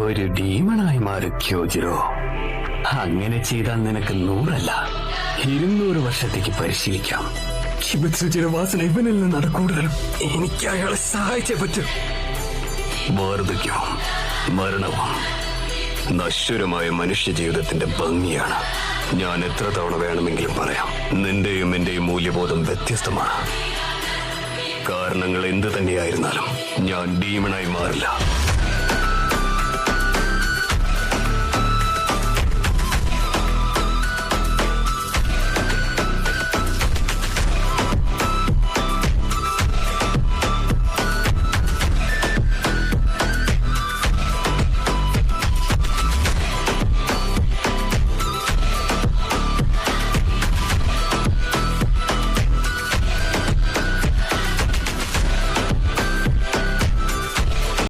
ഒരു ഡീമണായി മാറി ക്യോജിറോ. അങ്ങനെ ചെയ്താൽ നിനക്ക് 100 അല്ല 200 വർഷത്തേക്ക് പരിശീലിക്കാം. ഷിബത്സുജിയുടെ വാസന ഇവനിൽ നിന്നാണ് കൂടുതലും. എനിക്ക് അയാളെ സഹായിച്ചേ പറ്റൂ. വാർദ്ധക്യവും മരണവും നശ്വരമായ മനുഷ്യ ജീവിതത്തിന്റെ ഭംഗിയാണ്. ഞാൻ എത്ര തവണ വേണമെങ്കിലും പറയാം, നിന്റെയും എന്റെയും മൂല്യബോധം വ്യത്യസ്തമാണ്. കാരണങ്ങൾ എന്ത് തന്നെയായിരുന്നാലും ഞാൻ ഡീമണായി മാറില്ല.